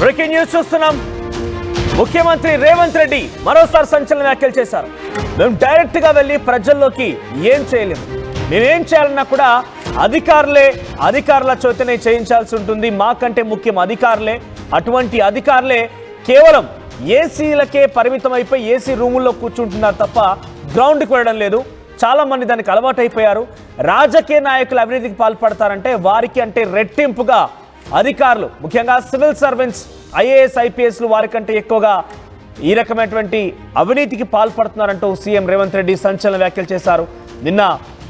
Breaking news చూస్తున్నాం. ముఖ్యమంత్రి రేవంత్ రెడ్డి మరోసారి సంచలన వ్యాఖ్యలు చేశారు. మేము డైరెక్ట్ గా వెళ్ళి ప్రజల్లోకి ఏం చేయలేము, మేమేం చేయాలన్నా కూడా అధికారుల చేతనే చేయించాల్సి ఉంటుంది. మాకంటే ముఖ్యం అధికారులే. అటువంటి అధికారులే కేవలం ఏసీలకే పరిమితం అయిపోయి ఏసీ రూముల్లో కూర్చుంటున్నారు తప్ప గ్రౌండ్కి వెళ్ళడం లేదు. చాలా మంది దానికి అలవాటు అయిపోయారు. రాజకీయ నాయకులు అవినీతికి పాల్పడతారంటే వారికి అంటే రెట్టింపుగా అధికారులు, ముఖ్యంగా సివిల్ సర్వెంట్స్, ఐఏఎస్, ఐపీఎస్లు వారికంటే ఎక్కువగా ఈ రకమైనటువంటి అవినీతికి పాల్పడుతున్నారంటూ సీఎం రేవంత్ రెడ్డి సంచలన వ్యాఖ్యలు చేశారు. నిన్న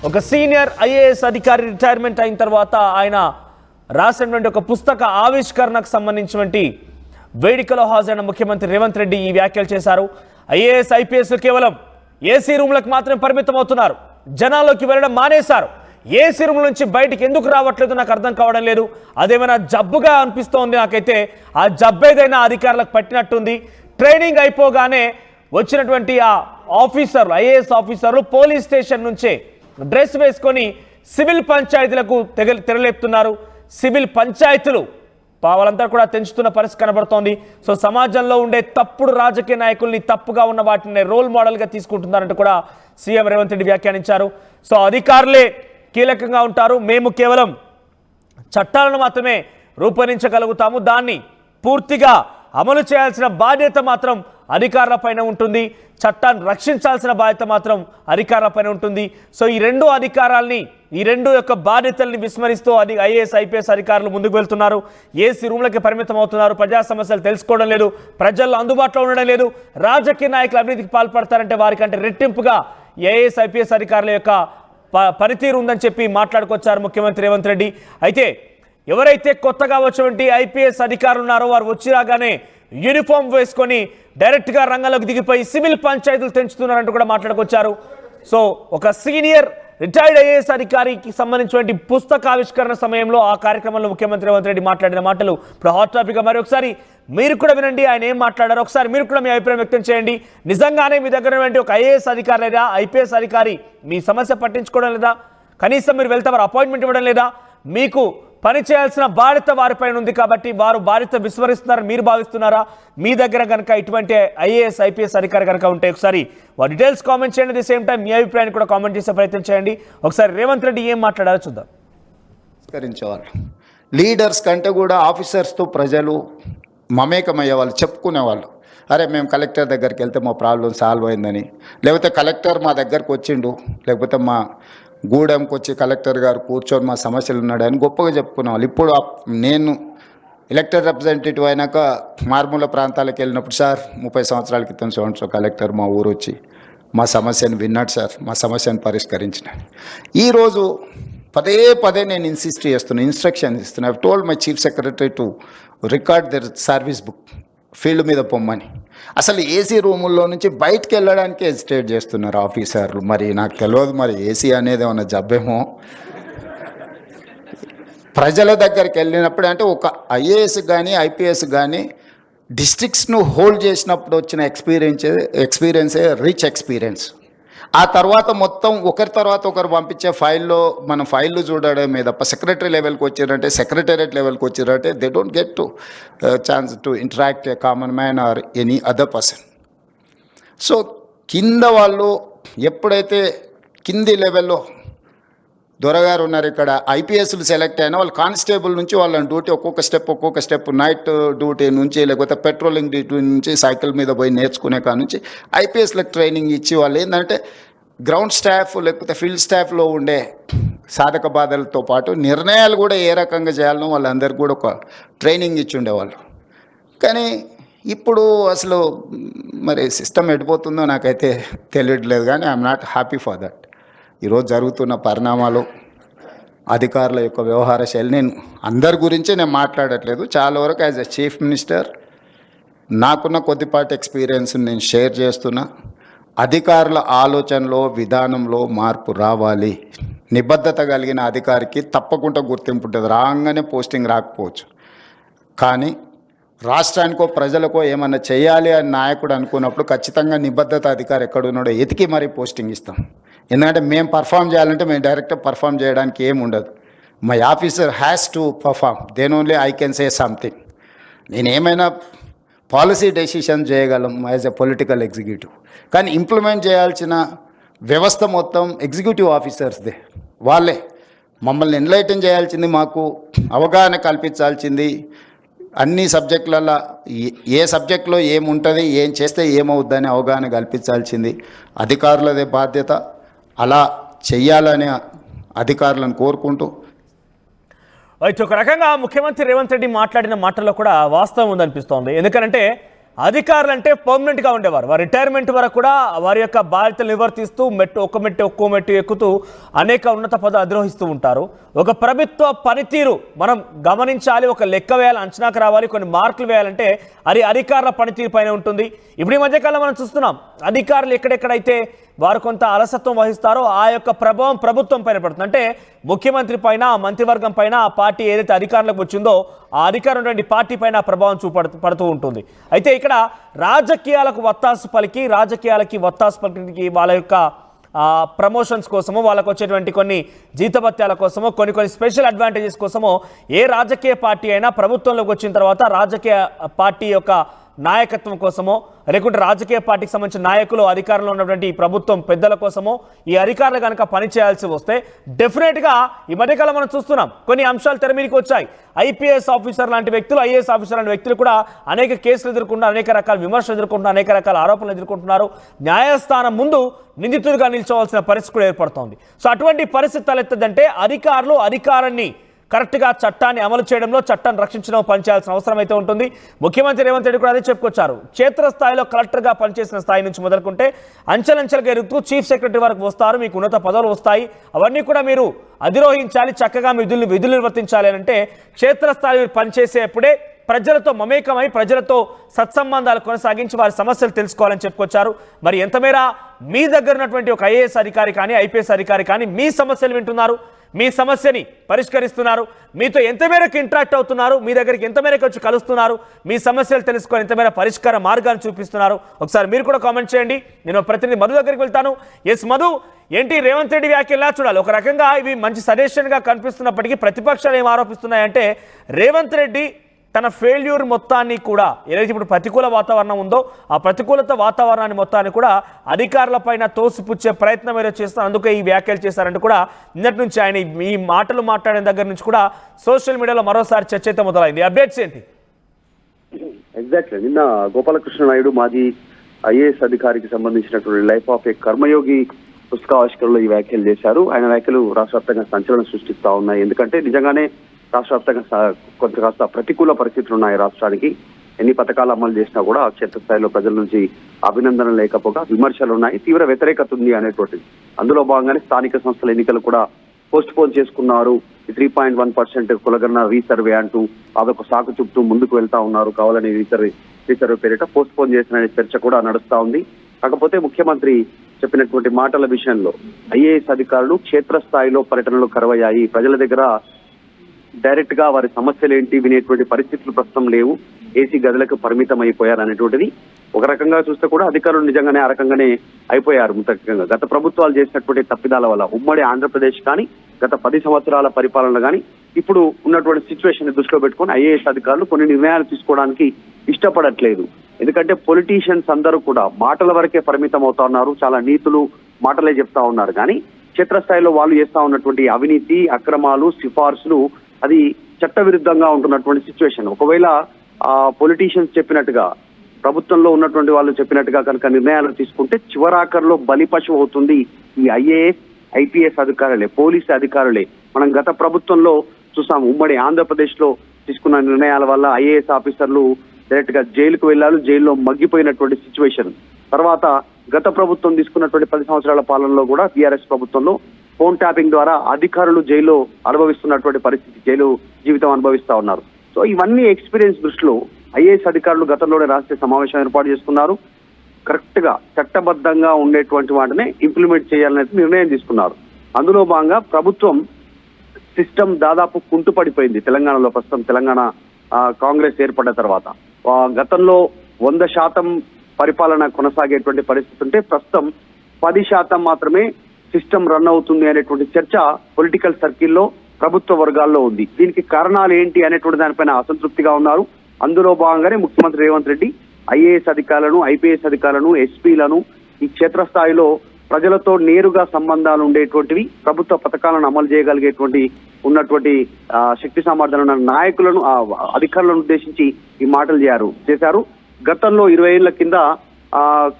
ఒక సీనియర్ ఐఏఎస్ అధికారి రిటైర్మెంట్ అయిన తర్వాత ఆయన రాసినటువంటి ఒక పుస్తక ఆవిష్కరణకు సంబంధించినటువంటి వేడుకలో హాజరైన ముఖ్యమంత్రి రేవంత్ రెడ్డి ఈ వ్యాఖ్యలు చేశారు. ఐఏఎస్, ఐపీఎస్లు కేవలం ఏసీ రూమ్లకు మాత్రమే పరిమితం అవుతున్నారు, జనాల్లోకి వెళ్ళడం మానేశారు. ఏసీ రూమ్ నుంచి బయటికి ఎందుకు రావట్లేదు నాకు అర్థం కావడం లేదు. అదేమైనా జబ్బుగా అనిపిస్తోంది నాకైతే. ఆ జబ్బు ఏదైనా అధికారులకు పట్టినట్టుంది. ట్రైనింగ్ అయిపోగానే వచ్చినటువంటి ఆ ఆఫీసర్లు, ఐఏఎస్ ఆఫీసర్లు పోలీస్ స్టేషన్ నుంచే డ్రెస్ వేసుకొని సివిల్ పంచాయతీలకు తెరలేపుతున్నారు. సివిల్ పంచాయతీలు వాళ్ళంతా కూడా తెంచుతున్న పరిస్థితి కనబడుతోంది. సో సమాజంలో ఉండే తప్పుడు రాజకీయ నాయకుల్ని, తప్పుగా ఉన్న వాటిని రోల్ మోడల్గా తీసుకుంటున్నారంటూ కూడా సీఎం రేవంత్ రెడ్డి వ్యాఖ్యానించారు. సో అధికారులే కీలకంగా ఉంటారు, మేము కేవలం చట్టాలను మాత్రమే రూపొందించగలుగుతాము, దాన్ని పూర్తిగా అమలు చేయాల్సిన బాధ్యత మాత్రం అధికారులపైన ఉంటుంది, చట్టాన్ని రక్షించాల్సిన బాధ్యత మాత్రం అధికారులపైన ఉంటుంది. సో ఈ రెండు యొక్క బాధ్యతల్ని విస్మరిస్తూ ఐఏఎస్, ఐపీఎస్ అధికారులు ముందుకు వెళ్తున్నారు. ఏసీ రూమ్లకి పరిమితం అవుతున్నారు, ప్రజా సమస్యలు తెలుసుకోవడం లేదు, ప్రజల్లో అందుబాటులో ఉండడం లేదు. రాజకీయ నాయకులు అవినీతికి పాల్పడతారంటే వారికంటే రెట్టింపుగా ఐఏఎస్, ఐపీఎస్ అధికారుల యొక్క పనితీరు ఉందని చెప్పి మాట్లాడుకొచ్చారు ముఖ్యమంత్రి రేవంత్ రెడ్డి. అయితే ఎవరైతే కొత్తగా వచ్చినటువంటి ఐపీఎస్ అధికారులు ఉన్నారో వారు వచ్చి రాగానే యూనిఫామ్ వేసుకొని డైరెక్ట్గా రంగంలోకి దిగిపోయి సివిల్ పంచాయతీలు తెంచుతున్నారంటూ కూడా మాట్లాడుకొచ్చారు. సో ఒక సీనియర్ రిటైర్డ్ ఐఏఎస్ అధికారికి సంబంధించినటువంటి పుస్తక ఆవిష్కరణ సమయంలో ఆ కార్యక్రమంలో ముఖ్యమంత్రి రేవంత్ రెడ్డి మాట్లాడిన మాటలు ఇప్పుడు హాట్ టాపిక్గా. మరి ఒకసారి మీరు కూడా వినండి ఆయన ఏం మాట్లాడారు. ఒకసారి మీరు కూడా మీ అభిప్రాయం వ్యక్తం చేయండి. నిజంగానే మీ దగ్గర ఒక ఐఏఎస్ అధికారి లేదా ఐపీఎస్ అధికారి మీ సమస్య పట్టించుకోవడం లేదా, కనీసం మీరు వెళ్తే వారు అపాయింట్మెంట్ ఇవ్వడం లేదా, మీకు పని చేయాల్సిన బాధ్యత వారిపైన ఉంది కాబట్టి వారు బాధ్యత విస్మరిస్తున్నారని మీరు భావిస్తున్నారా? మీ దగ్గర కనుక ఇటువంటి ఐఏఎస్, ఐపీఎస్ అధికారి కనుక ఉంటే ఒకసారి వారి డీటెయిల్స్ కామెంట్ చేయండి. ది సేమ్ టైం మీ అభిప్రాయాన్ని కూడా కామెంట్ చేసే ప్రయత్నం చేయండి. ఒకసారి రేవంత్ రెడ్డి ఏం మాట్లాడారో చూద్దాం. లీడర్స్ కంటే కూడా ఆఫీసర్స్తో ప్రజలు మమేకమయ్యేవాళ్ళు, చెప్పుకునేవాళ్ళు. అరే మేము కలెక్టర్ దగ్గరికి వెళ్తే మా ప్రాబ్లం సాల్వ్ అయిందని, లేకపోతే కలెక్టర్ మా దగ్గరకు వచ్చిండు, లేకపోతే మా గూడెంకి వచ్చి కలెక్టర్ గారు కూర్చొని మా సమస్యలు ఉన్నాడని గొప్పగా చెప్పుకునేవాళ్ళు. ఇప్పుడు నేను ఎలక్టెడ్ రిప్రజెంటేటివ్ అయినాక మారుమూల ప్రాంతాలకు వెళ్ళినప్పుడు, సార్ 30 సంవత్సరాల క్రితం కలెక్టర్ మా ఊరు వచ్చి మా సమస్యను విన్నాడు సార్, మా సమస్యను పరిష్కరించిన. ఈరోజు పదే నేను ఇన్స్ట్రక్షన్ ఇస్తున్నా. I told my chief secretary to record there service book, field మీద పొమ్మని. అసలు ఏసీ రూముల్లో నుంచి బయటకు వెళ్ళడానికి హెసిటేట్ చేస్తున్నారు ఆఫీసర్లు. మరి నాకు తెలియదు, మరి ఏసీ అనేది ఏమన్నా జబ్బేమో. ప్రజల దగ్గరికి వెళ్ళినప్పుడు అంటే ఒక ఐఏఎస్ కానీ ఐపీఎస్ కానీ డిస్ట్రిక్ట్స్ను హోల్డ్ చేసినప్పుడు వచ్చిన ఎక్స్పీరియన్సే రిచ్ ఎక్స్పీరియన్స్. ఆ తర్వాత మొత్తం ఒకరి తర్వాత ఒకరు పంపించే మనం ఫైళ్ళు చూడడమే తప్ప సెక్రటరీ లెవెల్కి వచ్చారంటే, సెక్రటేరియట్ లెవెల్కి వచ్చారంటే they don't get to chance to interact a common man or any other person. So కింద వాళ్ళు ఎప్పుడైతే కింది లెవెల్లో దొరగారు ఉన్నారు, ఇక్కడ ఐపీఎస్లు సెలెక్ట్ అయినా వాళ్ళు కానిస్టేబుల్ నుంచి వాళ్ళని డ్యూటీ ఒక్కొక్క స్టెప్ నైట్ డ్యూటీ నుంచి, లేకపోతే పెట్రోలింగ్ డ్యూటీ నుంచి, సైకిల్ మీద పోయి నేర్చుకునే కాడ నుంచి ఐపీఎస్లకు ట్రైనింగ్ ఇచ్చి వాళ్ళు ఏంటంటే గ్రౌండ్ స్టాఫ్ లేకపోతే ఫీల్డ్ స్టాఫ్లో ఉండే సాధక బాధలతో పాటు నిర్ణయాలు కూడా ఏ రకంగా చేయాలనో వాళ్ళందరికీ కూడా ఒక ట్రైనింగ్ ఇచ్చి ఉండేవాళ్ళు. కానీ ఇప్పుడు అసలు మరి సిస్టమ్ ఎడిపోతుందో నాకైతే తెలియట్లేదు. కానీ I'm not happy for that. ఈరోజు జరుగుతున్న పరిణామాలు, అధికారుల యొక్క వ్యవహార శైలి, నేను అందరి గురించి నేను మాట్లాడట్లేదు. చాలా వరకు యాజ్ ఎ చీఫ్ మినిస్టర్ నాకున్న కొద్దిపాటి ఎక్స్పీరియన్స్ నేను షేర్ చేస్తున్నా. అధికారుల ఆలోచనలో, విధానంలో మార్పు రావాలి. నిబద్ధత కలిగిన అధికారికి తప్పకుండా గుర్తింపు ఉంటుంది. రాగానే పోస్టింగ్ రాకపోవచ్చు, కానీ రాష్ట్రానికో ప్రజలకో ఏమన్నా చేయాలి అని నాయకుడు అనుకున్నప్పుడు ఖచ్చితంగా నిబద్ధత అధికారి ఎక్కడున్నాడో ఎతికి మరీ పోస్టింగ్ ఇస్తాం. ఎందుకంటే మేము పర్ఫామ్ చేయాలంటే మేము డైరెక్ట్గా పర్ఫామ్ చేయడానికి ఏమి ఉండదు. My officer has to perform, then only I can say something. నేనేమైనా పాలసీ డెసిషన్ చేయగలం యాజ్ ఎ పొలిటికల్ ఎగ్జిక్యూటివ్, కానీ ఇంప్లిమెంట్ చేయాల్సిన వ్యవస్థ మొత్తం ఎగ్జిక్యూటివ్ ఆఫీసర్స్దే. వాళ్ళే మమ్మల్ని ఎన్లైటన్ చేయాల్సింది, మాకు అవగాహన కల్పించాల్సింది, అన్ని సబ్జెక్టులలో ఏ సబ్జెక్టులో ఏముంటుంది, ఏం చేస్తే ఏమవుద్దని అవగాహన కల్పించాల్సింది అధికారులదే బాధ్యత. అలా చెయ్యాలని అధికారులను కోరుకుంటూ, అయితే ఒక రకంగా ముఖ్యమంత్రి రేవంత్ రెడ్డి మాట్లాడిన మాటల్లో కూడా వాస్తవం ఉందనిపిస్తోంది. ఎందుకంటే అధికారులు అంటే పర్మనెంట్గా ఉండేవారు. వారి రిటైర్మెంట్ వరకు కూడా వారి యొక్క బాధ్యతలు నిర్వర్తిస్తూ ఒక్కో మెట్టు ఎక్కుతూ అనేక ఉన్నత పదవులు అధిరోహిస్తూ ఉంటారు. ఒక ప్రభుత్వ పనితీరు మనం గమనించాలి, ఒక లెక్క వేయాలి, అంచనాకు రావాలి, కొన్ని మార్కులు వేయాలంటే అది అధికారుల పనితీరు పైన ఉంటుంది. ఇప్పుడు ఈ మధ్యకాలం మనం చూస్తున్నాం, అధికారులు ఎక్కడెక్కడైతే వారు కొంత అలసత్వం వహిస్తారో ఆ యొక్క ప్రభావం ప్రభుత్వం పైన పడుతుంది. అంటే ముఖ్యమంత్రి పైన, మంత్రివర్గం పైన, ఆ పార్టీ ఏదైతే అధికారంలోకి వచ్చిందో ఆ అధికారం నుండి పార్టీ పైన ప్రభావం పడుతూ ఉంటుంది. అయితే ఇక్కడ రాజకీయాలకు వత్తాసు పలికి వాళ్ళ యొక్క ప్రమోషన్స్ కోసమో, వాళ్ళకు వచ్చేటువంటి కొన్ని జీతభత్యాల కోసమో, కొన్ని స్పెషల్ అడ్వాంటేజెస్ కోసమో ఏ రాజకీయ పార్టీ అయినా ప్రభుత్వంలోకి వచ్చిన తర్వాత రాజకీయ పార్టీ యొక్క నాయకత్వం కోసమో, లేకుంటే రాజకీయ పార్టీకి సంబంధించిన నాయకులు, అధికారంలో ఉన్నటువంటి ప్రభుత్వం పెద్దల కోసమో ఈ అధికారులు కనుక పనిచేయాల్సి వస్తే డెఫినెట్గా ఈ మధ్యకాలం మనం చూస్తున్నాం కొన్ని అంశాలు తెర మీదకి వచ్చాయి. ఐపీఎస్ ఆఫీసర్ లాంటి వ్యక్తులు, ఐఏఎస్ ఆఫీసర్ లాంటి వ్యక్తులు కూడా అనేక కేసులు ఎదుర్కొంటున్నారు, అనేక రకాల విమర్శలు ఎదుర్కొంటున్నారు, అనేక రకాల ఆరోపణలు ఎదుర్కొంటున్నారు. న్యాయస్థానం ముందు నిందితుడిగా నిల్చోవాల్సిన పరిస్థితి కూడా ఏర్పడుతోంది. సో అటువంటి పరిస్థితి తలెత్తదంటే అధికారులు అధికారాన్ని కరెక్ట్గా చట్టాన్ని అమలు చేయడంలో, చట్టాన్ని రక్షించడం పనిచేయాల్సిన అవసరం అయితే ఉంటుంది. ముఖ్యమంత్రి రేవంత్ రెడ్డి కూడా అదే చెప్పుకొచ్చారు. క్షేత్రస్థాయిలో కలెక్టర్గా పనిచేసిన స్థాయి నుంచి మొదలుకుంటే అంచెలంచెలుగా ఎరుగుతూ చీఫ్ సెక్రటరీ వరకు వస్తారు, మీకు ఉన్నత పదవులు వస్తాయి, అవన్నీ కూడా మీరు అధిరోహించాలి, చక్కగా మీ విధులు నిర్వర్తించాలి అని అంటే క్షేత్రస్థాయి పనిచేసేప్పుడే ప్రజలతో మమేకమై ప్రజలతో సత్సంబంధాలు కొనసాగించి వారి సమస్యలు తెలుసుకోవాలని చెప్పుకొచ్చారు. మరి ఎంతమేర మీ దగ్గర ఉన్నటువంటి ఒక ఐఏఎస్ అధికారి కానీ, ఐపీఎస్ అధికారి కానీ మీ సమస్యలు వింటున్నారు, మీ సమస్యని పరిష్కరిస్తున్నారు, మీతో ఎంత మేరకు ఇంటరాక్ట్ అవుతున్నారు, మీ దగ్గరికి ఎంత మేరకు వచ్చి కలుస్తున్నారు, మీ సమస్యలు తెలుసుకొని ఎంత మేర పరిష్కార మార్గాన్ని చూపిస్తున్నారు, ఒకసారి మీరు కూడా కామెంట్ చేయండి. నేను ప్రతినిధి మధు దగ్గరికి వెళ్తాను. ఎస్ మధు, ఏంటి రేవంత్ రెడ్డి వ్యాఖ్యలు ఎలా చూడాలి? ఒక రకంగా ఇవి మంచి సజెషన్గా కనిపిస్తున్నప్పటికీ ప్రతిపక్షాలు ఏం ఆరోపిస్తున్నాయంటే రేవంత్ రెడ్డి తన ఫెయిల్యూర్ మొత్తాన్ని కూడా, ఏదైతే ఇప్పుడు ప్రతికూల వాతావరణం ఉందో ఆ ప్రతికూలత వాతావరణాన్ని మొత్తాన్ని కూడా అధికారులపైన తోసిపుచ్చే ప్రయత్నం ఏదో చేస్తారు, అందుకే ఈ వ్యాఖ్యలు చేశారంటూ కూడా నిన్నటి నుంచి ఆయన ఈ మాటలు మాట్లాడిన దగ్గర నుంచి కూడా సోషల్ మీడియాలో మరోసారి చర్చ అయితే మొదలైంది. అప్డేట్స్ ఏంటి? ఎగ్జాక్ట్లీ నిన్న గోపాలకృష్ణ నాయుడు మాజీ ఐఏఎస్ అధికారికి సంబంధించినటువంటి లైఫ్ ఆఫ్ ఏ కర్మయోగి పుస్తకావిష్కరణలో ఈ వ్యాఖ్యలు చేశారు. ఆయన వ్యాఖ్యలు రాష్ట్ర వ్యాప్తంగా సంచలనం సృష్టిస్తా ఉన్నాయి. ఎందుకంటే నిజంగానే రాష్ట్ర వ్యాప్తంగా కొంత కాస్త ప్రతికూల పరిస్థితులు ఉన్నాయి రాష్ట్రానికి. ఎన్ని పథకాలు అమలు చేసినా కూడా క్షేత్రస్థాయిలో ప్రజల నుంచి అభినందన లేకపోగా విమర్శలు ఉన్నాయి, తీవ్ర వ్యతిరేకత ఉంది అనేటువంటిది. అందులో భాగంగానే స్థానిక సంస్థల ఎన్నికలు కూడా పోస్ట్ పోన్ చేసుకున్నారు. 3.1% కులగణన రీసర్వే అంటూ అదొక సాకు చుట్టూ ముందుకు వెళ్తా ఉన్నారు. కావాలని రీసర్వే పేరిట పోస్ట్ పోన్ చేసిన చర్చ కూడా నడుస్తా ఉంది. కాకపోతే ముఖ్యమంత్రి చెప్పినటువంటి మాటల విషయంలో ఐఏఎస్ అధికారులు క్షేత్రస్థాయిలో పర్యటనలు కరువయ్యాయి, ప్రజల దగ్గర డైరెక్ట్ గా వారి సమస్యలు ఏంటి వినేటువంటి పరిస్థితులు ప్రస్తుతం లేవు, ఏసీ గదులకు పరిమితం అయిపోయారు అనేటువంటిది. ఒక రకంగా చూస్తే కూడా అధికారులు నిజంగానే ఆ రకంగానే అయిపోయారు. ముఖ్యంగా గత ప్రభుత్వాలు చేసినటువంటి తప్పిదాల వల్ల ఉమ్మడి ఆంధ్రప్రదేశ్ కానీ, గత 10 సంవత్సరాల పరిపాలన కానీ, ఇప్పుడు ఉన్నటువంటి సిచ్యువేషన్ దృష్టిలో పెట్టుకుని ఐఏఎస్ అధికారులు కొన్ని నిర్ణయాలు తీసుకోవడానికి ఇష్టపడట్లేదు. ఎందుకంటే పొలిటీషియన్స్ అందరూ కూడా మాటల వరకే పరిమితం అవుతా ఉన్నారు, చాలా నీతులు మాటలే చెప్తా ఉన్నారు. కానీ క్షేత్రస్థాయిలో వాళ్ళు చేస్తా ఉన్నటువంటి అవినీతి, అక్రమాలు, సిఫార్సులు అది చట్టవిరుద్ధంగా ఉంటున్నటువంటి సిచ్యువేషన్. ఒకవేళ ఆ పొలిటీషియన్స్ చెప్పినట్టుగా, ప్రభుత్వంలో ఉన్నటువంటి వాళ్ళు చెప్పినట్టుగా కనుక నిర్ణయాలు తీసుకుంటే చివరాఖరులో బలిపశువు అవుతుంది ఈ ఐఏఎస్, ఐపీఎస్ అధికారులే, పోలీసు అధికారులే. మనం గత ప్రభుత్వంలో చూసాము, ఉమ్మడి ఆంధ్రప్రదేశ్ లో తీసుకున్న నిర్ణయాల వల్ల ఐఏఎస్ ఆఫీసర్లు డైరెక్ట్ గా జైలుకు వెళ్లారు, జైల్లో మగ్గిపోయినటువంటి సిచ్యువేషన్. తర్వాత గత ప్రభుత్వం తీసుకున్నటువంటి 10 సంవత్సరాల పాలనలో కూడా టీఆర్ఎస్ ప్రభుత్వంలో ఫోన్ ట్యాపింగ్ ద్వారా అధికారులు జైల్లో అనుభవిస్తున్నటువంటి పరిస్థితి, జైలు జీవితం అనుభవిస్తా ఉన్నారు. సో ఇవన్నీ ఎక్స్పీరియన్స్ దృష్టిలో ఐఏఎస్ అధికారులు గతంలోనే రాష్ట్రీయ సమావేశం ఏర్పాటు చేసుకున్నారు. కరెక్ట్ గా చట్టబద్ధంగా ఉండేటువంటి వాటిని ఇంప్లిమెంట్ చేయాలనేది నిర్ణయం తీసుకున్నారు. అందులో భాగంగా ప్రభుత్వం సిస్టమ్ దాదాపు కుంటుపడిపోయింది తెలంగాణలో. ప్రస్తుతం తెలంగాణ కాంగ్రెస్ ఏర్పడ్డ తర్వాత గతంలో 100% పరిపాలన కొనసాగేటువంటి పరిస్థితి ఉంటే ప్రస్తుతం 10% మాత్రమే సిస్టమ్ రన్ అవుతుంది అనేటువంటి చర్చ పొలిటికల్ సర్కిల్లో ప్రభుత్వ వర్గాల్లో ఉంది. దీనికి కారణాలు ఏంటి అనేటువంటి దానిపైన అసంతృప్తిగా ఉన్నారు. అందులో భాగంగానే ముఖ్యమంత్రి రేవంత్ రెడ్డి ఐఏఎస్ అధికారులను, ఐపీఎస్ అధికారులను, ఎస్పీలను ఈ క్షేత్రస్థాయిలో ప్రజలతో నేరుగా సంబంధాలు ఉండేటువంటివి, ప్రభుత్వ పథకాలను అమలు చేయగలిగేటువంటి ఉన్నటువంటి శక్తి సామర్థ్యాలు ఉన్న నాయకులను, అధికారులను ఉద్దేశించి ఈ మాటలు చేశారు. గతంలో 20 ఏళ్ల కింద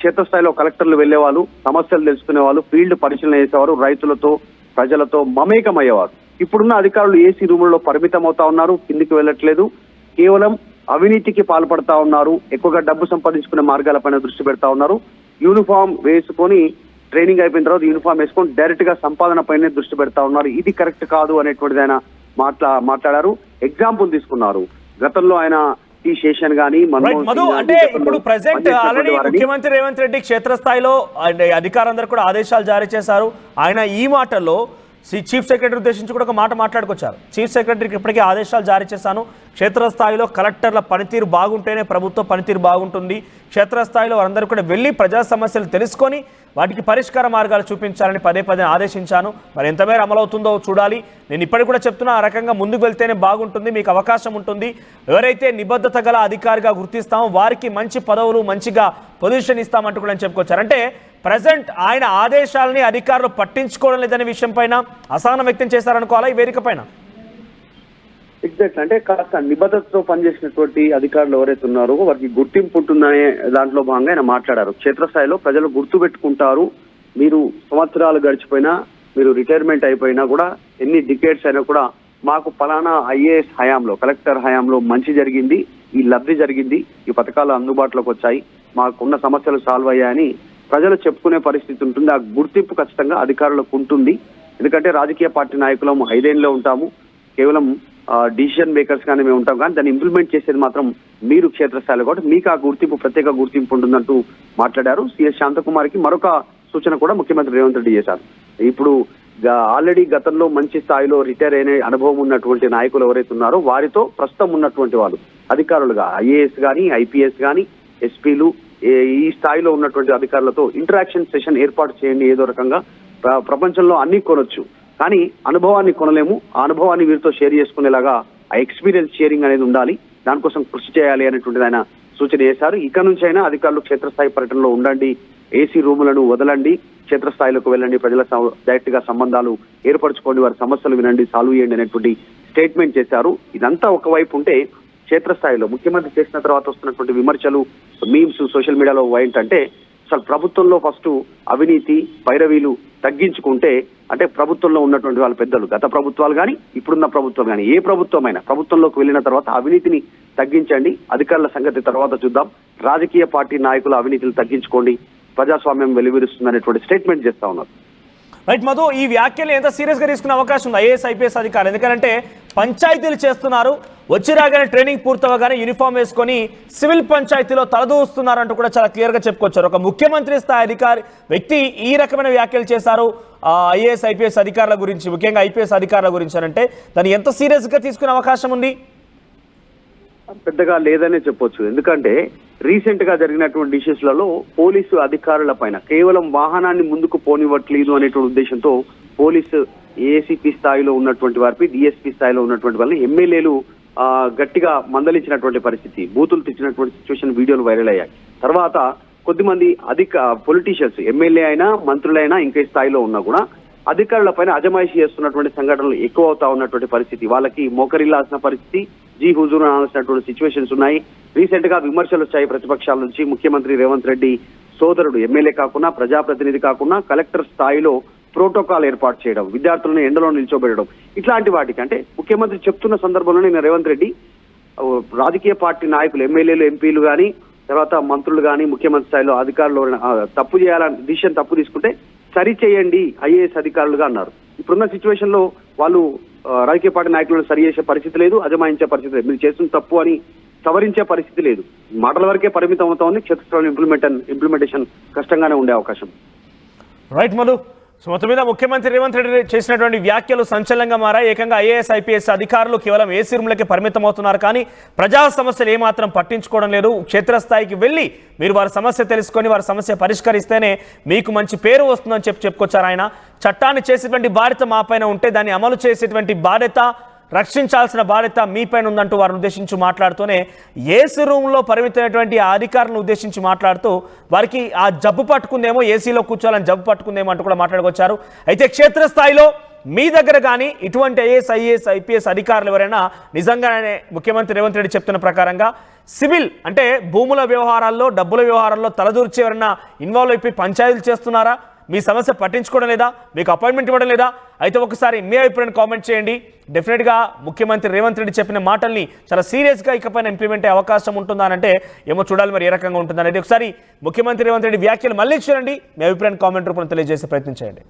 క్షేత్రస్థాయిలో కలెక్టర్లు వెళ్లేవాళ్ళు, సమస్యలు తెలుసుకునేవాళ్ళు, ఫీల్డ్ పరిశీలన చేసేవారు, రైతులతో ప్రజలతో మమేకమయ్యేవారు. ఇప్పుడున్న అధికారులు ఏసీ రూములలో పరిమితం అవుతా ఉన్నారు, కిందికి వెళ్ళట్లేదు, కేవలం అవినీతికి పాల్పడతా ఉన్నారు, ఎక్కువగా డబ్బు సంపాదించుకునే మార్గాలపైన దృష్టి పెడతా ఉన్నారు. యూనిఫామ్ వేసుకొని ట్రైనింగ్ అయిపోయిన తర్వాత యూనిఫామ్ వేసుకొని డైరెక్ట్ గా సంపాదన పైనే దృష్టి పెడతా ఉన్నారు. ఇది కరెక్ట్ కాదు అనేటువంటిది ఆయన మాట్లాడారు. ఎగ్జాంపుల్ తీసుకున్నారు. గతంలో ఆయన టీ శేషన్ గానీ మధు, అంటే ఇప్పుడు ప్రెసెంట్ ఆల్రెడీ ముఖ్యమంత్రి రేవంత్ రెడ్డి క్షేత్రస్థాయిలో అధికారులందరూ కూడా ఆదేశాలు జారీ చేశారు. ఆయన ఈ మాటల్లో చీఫ్ సెక్రటరీ ఉద్దేశించి కూడా ఒక మాట మాట్లాడుకొచ్చారు. చీఫ్ సెక్రటరీకి ఇప్పటికే ఆదేశాలు జారీ చేశాను, క్షేత్రస్థాయిలో కలెక్టర్ల పనితీరు బాగుంటేనే ప్రభుత్వ పనితీరు బాగుంటుంది, క్షేత్రస్థాయిలో వారందరూ కూడా వెళ్ళి ప్రజా సమస్యలు తెలుసుకొని వాటికి పరిష్కార మార్గాలు చూపించాలని పదే ఆదేశించాను. మరి ఎంతమేర అమలవుతుందో చూడాలి. నేను ఇప్పటికి కూడా చెప్తున్నా, ఆ రకంగా ముందుకు వెళ్తేనే బాగుంటుంది, మీకు అవకాశం ఉంటుంది. ఎవరైతే నిబద్ధత గల అధికారిగా గుర్తిస్తామో వారికి మంచి పదవులు, మంచిగా పొజిషన్ ఇస్తామంటూ కూడా చెప్పుకొచ్చారు. అంటే ప్రజెంట్ ఆయన ఆదేశాలని అధికారులు పట్టించుకోవడం లేదనే విషయం పైన అసహనం వ్యక్తం చేశారనుకోవాలా ఈ వేదిక పైన? ఎగ్జాక్ట్, అంటే కాస్త నిబద్ధతతో పనిచేసినటువంటి అధికారులు ఎవరైతే ఉన్నారో వారికి గుర్తింపు ఉంటుందనే దాంట్లో భాగంగా ఆయన మాట్లాడారు. క్షేత్రస్థాయిలో ప్రజలు గుర్తు పెట్టుకుంటారు, మీరు సంవత్సరాలు గడిచిపోయినా, మీరు రిటైర్మెంట్ అయిపోయినా కూడా, ఎన్ని డికేట్స్ అయినా కూడా మాకు ఫలానా ఐఏఎస్ హయాంలో, కలెక్టర్ హయాంలో మంచి జరిగింది, ఈ లబ్ధి జరిగింది, ఈ పథకాలు అందుబాటులోకి వచ్చాయి, మాకున్న సమస్యలు సాల్వ్ అయ్యాయని ప్రజలు చెప్పుకునే పరిస్థితి ఉంటుంది. ఆ గుర్తింపు ఖచ్చితంగా అధికారులకు ఉంటుంది. ఎందుకంటే రాజకీయ పార్టీ నాయకులం 5 ఏళ్ళలో ఉంటాము, కేవలం డిసిషన్ మేకర్స్ గానే మేము ఉంటాం, కానీ దాన్ని ఇంప్లిమెంట్ చేసేది మాత్రం మీరు క్షేత్రస్థాయిలో కాబట్టి మీకు ఆ గుర్తింపు, ప్రత్యేక గుర్తింపు ఉంటుందంటూ మాట్లాడారు. సిఎస్ శాంతకుమార్కి మరొక సూచన కూడా ముఖ్యమంత్రి రేవంత్ రెడ్డి చేశారు. ఇప్పుడు ఆల్రెడీ గతంలో మంచి స్థాయిలో రిటైర్ అయిన అనుభవం ఉన్నటువంటి నాయకులు ఎవరైతే ఉన్నారో వారితో ప్రస్తుతం ఉన్నటువంటి వాళ్ళు అధికారులుగా ఐఏఎస్ కానీ, ఐపీఎస్ కానీ, ఎస్పీలు, ఈ స్థాయిలో ఉన్నటువంటి అధికారులతో ఇంటరాక్షన్ సెషన్ ఏర్పాటు చేయండి. ఏదో రకంగా ప్రపంచంలో అన్ని కొనొచ్చు, కానీ అనుభవాన్ని కొనలేము. ఆ అనుభవాన్ని వీరితో షేర్ చేసుకునేలాగా ఆ ఎక్స్పీరియన్స్ షేరింగ్ అనేది ఉండాలి, దానికోసం కృషి చేయాలి అనేటువంటిది ఆయన సూచన చేశారు. ఇక నుంచి అయినా అధికారులు క్షేత్రస్థాయి పర్యటనలో ఉండండి, ఏసీ రూములను వదలండి, క్షేత్రస్థాయిలోకి వెళ్ళండి, ప్రజల డైరెక్ట్ గా సంబంధాలు ఏర్పరచుకోండి, వారి సమస్యలు వినండి, సాల్వ్ చేయండి అనేటువంటి స్టేట్మెంట్ చేశారు. ఇదంతా ఒకవైపు ఉంటే, క్షేత్రస్థాయిలో ముఖ్యమంత్రి చేసిన తర్వాత వస్తున్నటువంటి విమర్శలు, మీమ్స్ సోషల్ మీడియాలో ఏంటంటే, అసలు ప్రభుత్వంలో ఫస్ట్ అవినీతి, పైరవీలు తగ్గించుకుంటే, అంటే ప్రభుత్వంలో ఉన్నటువంటి వాళ్ళ పెద్దలు, గత ప్రభుత్వాలు కానీ ఇప్పుడున్న ప్రభుత్వం కానీ, ఏ ప్రభుత్వమైనా ప్రభుత్వంలోకి వెళ్ళిన తర్వాత అవినీతిని తగ్గించండి, అధికారుల సంగతి తర్వాత చూద్దాం, రాజకీయ పార్టీ నాయకుల అవినీతిని తగ్గించుకోండి, ప్రజాస్వామ్యం వెలువరిస్తుందనేటువంటి స్టేట్మెంట్ చేస్తా ఉన్నారు. రైట్ మధు, ఈ వ్యాఖ్యలు ఎంత సీరియస్గా తీసుకునే అవకాశం ఉంది ఐఏఎస్ ఐపీఎస్ అధికారులు? ఎందుకంటే పంచాయతీలు చేస్తున్నారు, వచ్చి రాగానే ట్రైనింగ్ పూర్తవగానే యూనిఫామ్ వేసుకొని సివిల్ పంచాయతీలో తలదూస్తున్నారంటూ కూడా చాలా క్లియర్గా చెప్పుకొచ్చారు. ఒక ముఖ్యమంత్రి స్థాయి అధికారి వ్యక్తి ఈ రకమైన వ్యాఖ్యలు చేశారు ఐఏఎస్ ఐపీఎస్ అధికారుల గురించి, ముఖ్యంగా ఐపీఎస్ అధికారుల గురించి అంటే దాన్ని ఎంత సీరియస్గా తీసుకునే అవకాశం ఉంది? పెద్దగా లేదనే చెప్పొచ్చు. ఎందుకంటే రీసెంట్ గా జరిగినటువంటి ఇష్యూస్లలో పోలీసు అధికారుల పైన కేవలం వాహనాన్ని ముందుకు పోనివ్వట్లేదు అనేటువంటి ఉద్దేశంతో పోలీసు ఏసీపీ స్థాయిలో ఉన్నటువంటి వారిపై, డిఎస్పీ స్థాయిలో ఉన్నటువంటి వాళ్ళని ఎమ్మెల్యేలు గట్టిగా మందలించినటువంటి పరిస్థితి, బూతులు తెచ్చినటువంటి సిచ్యువేషన్ వీడియోలు వైరల్ అయ్యాయి. తర్వాత కొద్దిమంది పొలిటీషియన్స్, ఎమ్మెల్యే అయినా మంత్రులైనా ఇంకే స్థాయిలో ఉన్నా కూడా అధికారుల పైన అజమాయిషీ చేస్తున్నటువంటి సంఘటనలు ఎక్కువ అవుతా ఉన్నటువంటి పరిస్థితి, వాళ్ళకి మోకరిల్లాల్సిన పరిస్థితి, జీ హుజూర్ అనాల్సినటువంటి సిచ్యువేషన్స్ ఉన్నాయి. రీసెంట్ గా విమర్శలు వచ్చాయి ప్రతిపక్షాల నుంచి. ముఖ్యమంత్రి రేవంత్ రెడ్డి సోదరుడు ఎమ్మెల్యే కాకుండా, ప్రజాప్రతినిధి కాకుండా కలెక్టర్ స్థాయిలో ప్రోటోకాల్ ఏర్పాటు చేయడం, విద్యార్థులను ఎండలో నిల్చోబెట్టడం, ఇట్లాంటి వాటికి అంటే ముఖ్యమంత్రి చెప్తున్న సందర్భంలోనే నేను రేవంత్ రెడ్డి రాజకీయ పార్టీ నాయకులు, ఎమ్మెల్యేలు, ఎంపీలు కానీ, తర్వాత మంత్రులు కానీ, ముఖ్యమంత్రి స్థాయిలో అధికారులు తప్పు చేయాలని డిసిషన్ తప్పు తీసుకుంటే సరి చేయండి ఐఏఎస్ అధికారులుగా అన్నారు. ఇప్పుడున్న సిచ్యువేషన్ లో వాళ్ళు రాజకీయ పార్టీ నాయకులను సరి చేసే పరిస్థితి లేదు, అజమాయించే పరిస్థితి లేదు, మీరు చేస్తున్న తప్పు అని సవరించే పరిస్థితి లేదు, మాటల వరకే పరిమితం అవుతా ఉంది. క్షేత్రస్థాయిలో ఇంప్లిమెంటేషన్ కష్టంగానే ఉండే అవకాశం. రైట్ మధు, సో మొత్తం మీద ముఖ్యమంత్రి రేవంత్ రెడ్డి చేసినటువంటి వ్యాఖ్యలు సంచలనంగా మారాయి. ఏకంగా ఐఏఎస్ ఐపీఎస్ అధికారులు కేవలం ఏసీ రూమ్లకే పరిమితం అవుతున్నారు, కానీ ప్రజా సమస్యలు ఏమాత్రం పట్టించుకోవడం లేదు. క్షేత్రస్థాయికి వెళ్ళి మీరు వారి సమస్య తెలుసుకొని వారి సమస్య పరిష్కరిస్తేనే మీకు మంచి పేరు వస్తుందని చెప్పుకొచ్చారు ఆయన. చట్టాన్ని చేసేటువంటి బాధ్యత మా పైన ఉంటే దాన్ని అమలు చేసేటువంటి బాధ్యత రక్షించాల్సిన బాధ్యత మీపైన ఉందంటూ వారిని ఉద్దేశించి మాట్లాడుతూనే ఏసీ రూమ్లో పరిమితమైనటువంటి ఆ అధికారులను ఉద్దేశించి మాట్లాడుతూ వారికి ఆ జబ్బు పట్టుకుందేమో, ఏసీలో కూర్చోవాలని జబ్బు పట్టుకుందేమో అంటూ కూడా మాట్లాడుకొచ్చారు. అయితే క్షేత్రస్థాయిలో మీ దగ్గర కానీ ఇటువంటి ఐఏఎస్ ఐపీఎస్ అధికారులు ఎవరైనా నిజంగానే ముఖ్యమంత్రి రేవంత్ రెడ్డి చెప్తున్న ప్రకారంగా సివిల్ అంటే భూముల వ్యవహారాల్లో, డబ్బుల వ్యవహారాల్లో తలదూర్చి ఎవరైనా ఇన్వాల్వ్ అయిపోయి పంచాయతీలు చేస్తున్నారా, మీ సమస్య పట్టించుకోవడం లేదా, మీకు అపాయింట్మెంట్ ఇవ్వడం లేదా? అయితే ఒకసారి మీ అభిప్రాయాన్ని కామెంట్ చేయండి. డెఫినెట్గా ముఖ్యమంత్రి రేవంత్ రెడ్డి చెప్పిన మాటల్ని చాలా సీరియస్గా ఇకపైన ఇంప్లిమెంట్ అయ్యే అవకాశం ఉంటుందా అంటే ఏమో చూడాలి, మరి ఏ రకంగా ఉంటుందనేది. ఒకసారి ముఖ్యమంత్రి రేవంత్ రెడ్డి వ్యాఖ్యలు మళ్ళీ చూడండి, మీ అభిప్రాయాన్ని కామెంట్ రూపంలో తెలియజేసే ప్రయత్నం చేయండి.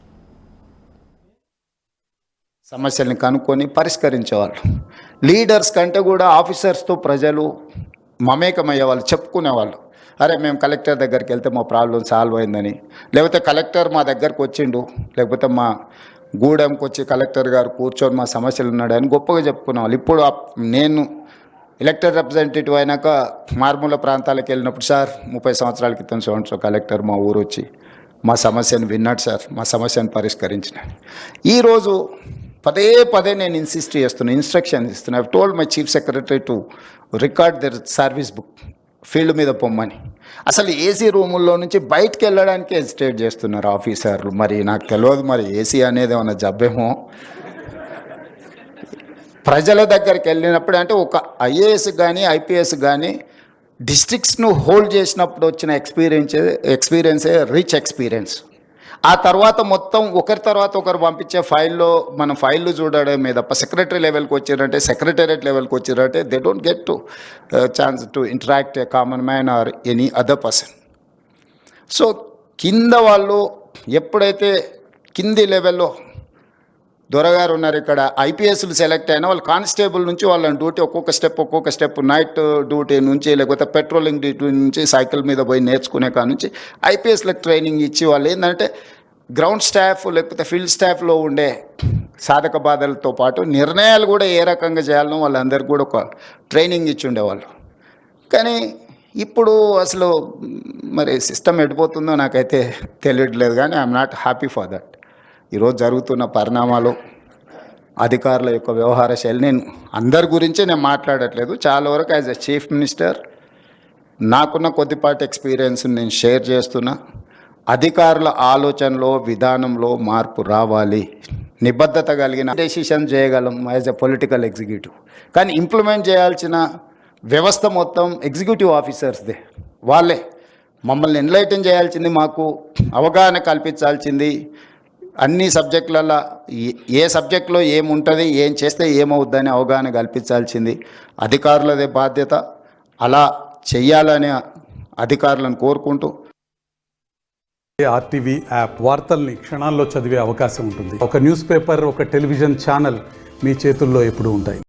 సమస్యల్ని కనుక్కొని పరిష్కరించేవాళ్ళు. లీడర్స్ కంటే కూడా ఆఫీసర్స్తో ప్రజలు మమేకమయ్యేవాళ్ళు, చెప్పుకునేవాళ్ళు. అరే మేము కలెక్టర్ దగ్గరికి వెళ్తే మా ప్రాబ్లం సాల్వ్ అయిందని, లేకపోతే కలెక్టర్ మా దగ్గరకు వచ్చిండు, లేకపోతే మా గూడెంకి వచ్చి కలెక్టర్ గారు కూర్చొని మా సమస్యలు ఉన్నాడని గొప్పగా చెప్పుకునేవాళ్ళు. ఇప్పుడు నేను ఎలక్టెడ్ రిప్రజెంటేటివ్ అయినాక మారుమూల ప్రాంతాలకు వెళ్ళినప్పుడు, సార్ 30 సంవత్సరాల క్రితం సో కలెక్టర్ మా ఊరు వచ్చి మా సమస్యను విన్నాడు సార్, మా సమస్యను పరిష్కరించిన. ఈరోజు పదే నేను ఇన్స్ట్రక్షన్ ఇస్తున్నా. I told my chief secretary to record there service book, field మీద పొమ్మని. అసలు ఏసీ రూముల్లో నుంచి బయటకు వెళ్ళడానికి హెసిటేట్ చేస్తున్నారు ఆఫీసర్లు. మరి నాకు తెలియదు, మరి ఏసీ అనేది ఏమన్నా జబ్బేమో. ప్రజల దగ్గరికి వెళ్ళినప్పుడు అంటే ఒక ఐఏఎస్ కానీ ఐపీఎస్ కానీ డిస్ట్రిక్ట్స్ను హోల్డ్ చేసినప్పుడు వచ్చిన ఎక్స్పీరియన్సే రిచ్ ఎక్స్పీరియన్స్. ఆ తర్వాత మొత్తం ఒకరి తర్వాత ఒకరు పంపించే మనం ఫైళ్ళు చూడడమే తప్ప సెక్రటరీ లెవెల్కి వచ్చారంటే, సెక్రటేరియట్ లెవెల్కి వచ్చారంటే they don't get to chance to interact a common man or any other person. So కింద వాళ్ళు ఎప్పుడైతే కింది లెవెల్లో దొరగారు ఉన్నారు, ఇక్కడ ఐపీఎస్లు సెలెక్ట్ అయినా వాళ్ళు కానిస్టేబుల్ నుంచి వాళ్ళని డ్యూటీ ఒక్కొక్క స్టెప్ నైట్ డ్యూటీ నుంచి, లేకపోతే పెట్రోలింగ్ డ్యూటీ నుంచి, సైకిల్ మీద పోయి నేర్చుకునే కాడ నుంచి ఐపీఎస్లకు ట్రైనింగ్ ఇచ్చి వాళ్ళు ఏంటంటే గ్రౌండ్ స్టాఫ్ లేకపోతే ఫీల్డ్ స్టాఫ్లో ఉండే సాధక బాధలతో పాటు నిర్ణయాలు కూడా ఏ రకంగా చేయాలనో వాళ్ళందరికీ కూడా ఒక ట్రైనింగ్ ఇచ్చి ఉండేవాళ్ళు. కానీ ఇప్పుడు అసలు మరి సిస్టమ్ ఎడిపోతుందో నాకైతే తెలియట్లేదు. కానీ I'm not happy for that. ఈరోజు జరుగుతున్న పరిణామాలు, అధికారుల యొక్క వ్యవహార శైలి, నేను అందరి గురించి నేను మాట్లాడట్లేదు. చాలా వరకు యాజ్ ఎ చీఫ్ మినిస్టర్ నాకున్న కొద్దిపాటి ఎక్స్పీరియన్స్ నేను షేర్ చేస్తున్నా. అధికారుల ఆలోచనలో, విధానంలో మార్పు రావాలి. నిబద్ధత కలిగిన డెసిషన్ చేయగలం యాజ్ ఎ పొలిటికల్ ఎగ్జిక్యూటివ్. కానీ ఇంప్లిమెంట్ చేయాల్సిన వ్యవస్థ మొత్తం ఎగ్జిక్యూటివ్ ఆఫీసర్స్దే. వాళ్ళే మమ్మల్ని ఎన్లైటన్ చేయాల్సింది, మాకు అవగాహన కల్పించాల్సింది. అన్ని సబ్జెక్టులలో ఏ సబ్జెక్టులో ఏముంటుంది, ఏం చేస్తే ఏమవుద్దని అవగాహన కల్పించాల్సింది అధికారులదే బాధ్యత. అలా చెయ్యాలని అధికారులను కోరుకుంటూ, ఆర్టీవీ యాప్ వార్తల్ని క్షణాల్లో చదివే అవకాశం ఉంటుంది. ఒక న్యూస్ పేపర్, ఒక టెలివిజన్ ఛానల్ మీ చేతుల్లో ఎప్పుడూ ఉంటాయి.